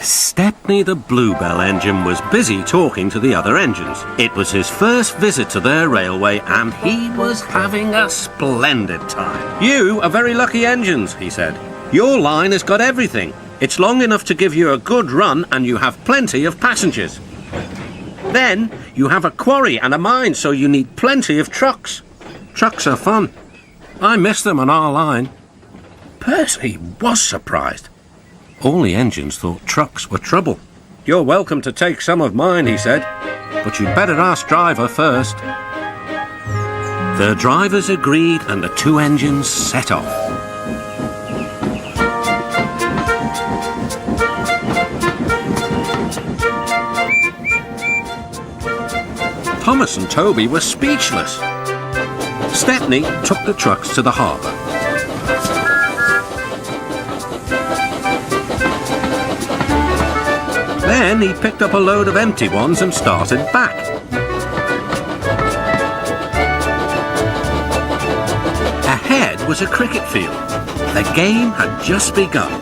Stepney the Bluebell engine was busy talking to the other engines. It was his first visit to their railway and he was having a splendid time. "You are very lucky engines," he said. "Your line has got everything. It's long enough to give you a good run and you have plenty of passengers. Then you have a quarry and a mine, so you need plenty of trucks. Trucks are fun. I miss them on our line." Percy was surprised. All the engines thought trucks were trouble. "You're welcome to take some of mine," he said, "but you'd better ask driver first." The drivers agreed and the two engines set off. Thomas and Toby were speechless. Stepney took the trucks to the harbour. Then he picked up a load of empty ones and started back. Ahead was a cricket field. The game had just begun.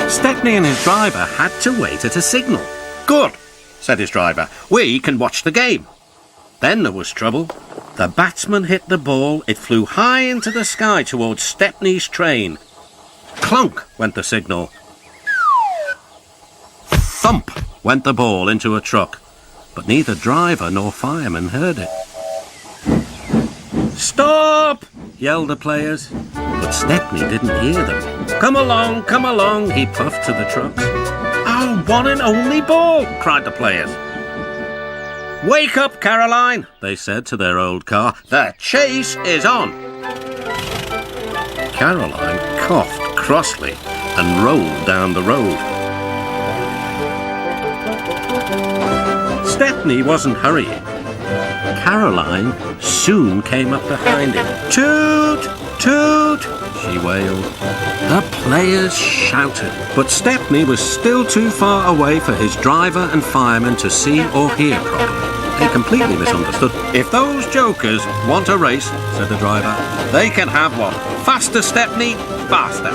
Stepney and his driver had to wait at a signal. "Good," said his driver. "We can watch the game." Then there was trouble. The batsman hit the ball. It flew high into the sky towards Stepney's train. Clunk went the signal. Thump went the ball into a truck, but neither driver nor fireman heard it. "Stop!" yelled the players, but Stepney didn't hear them. Come along," he puffed to the trucks. "Our one and only ball!" cried the players. "Wake up, Caroline," they said to their old car. "The chase is on." Caroline coughed crossly and rolled down the road. Stepney wasn't hurrying. Caroline soon came up behind him. "Toot! Toot!" she wailed. The players shouted, but Stepney was still too far away for his driver and fireman to see or hear properly. They completely misunderstood. "If those jokers want a race," said the driver, "they can have one. Faster, Stepney, faster."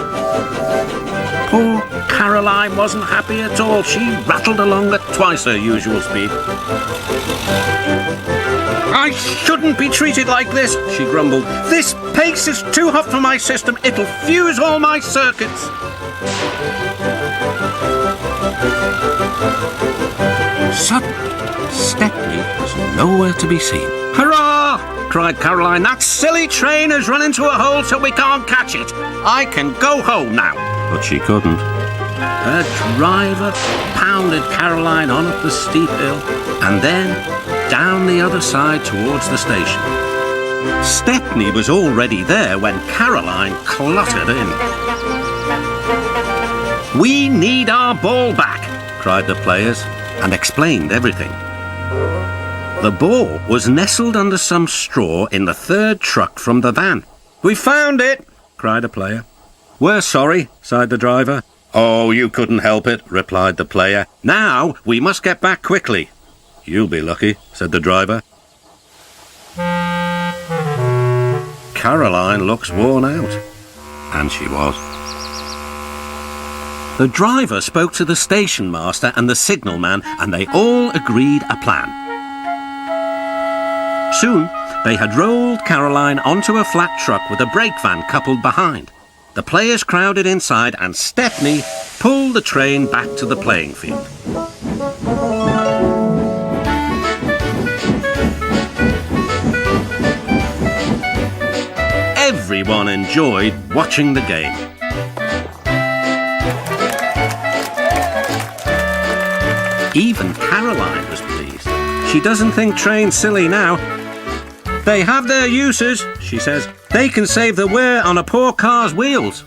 Poor Caroline wasn't happy at all. She rattled along at twice her usual speed. "I shouldn't be treated like this," she grumbled. "This pace is too hot for my system. It'll fuse all my circuits." Suddenly, Stepney was nowhere to be seen. "Hurrah!" cried Caroline. "That silly train has run into a hole so we can't catch it. I can go home now." But she couldn't. Her driver pounded Caroline on up the steep hill and then down the other side towards the station. Stepney was already there when Caroline clottered in. "We need our ball back," cried the players and explained everything. The ball was nestled under some straw in the third truck from the van. "We found it," cried a player. "We're sorry," sighed the driver. "Oh, you couldn't help it," replied the player. "Now we must get back quickly." "You'll be lucky," said the driver. "Caroline looks worn out." And she was. The driver spoke to the station master and the signalman, and they all agreed a plan. Soon, they had rolled Caroline onto a flat truck with a brake van coupled behind. The players crowded inside and Stepney pulled the train back to the playing field. Everyone enjoyed watching the game. Even Caroline was pleased. She doesn't think trains silly now. "They have their uses," she says. "They can save the wear on a poor car's wheels."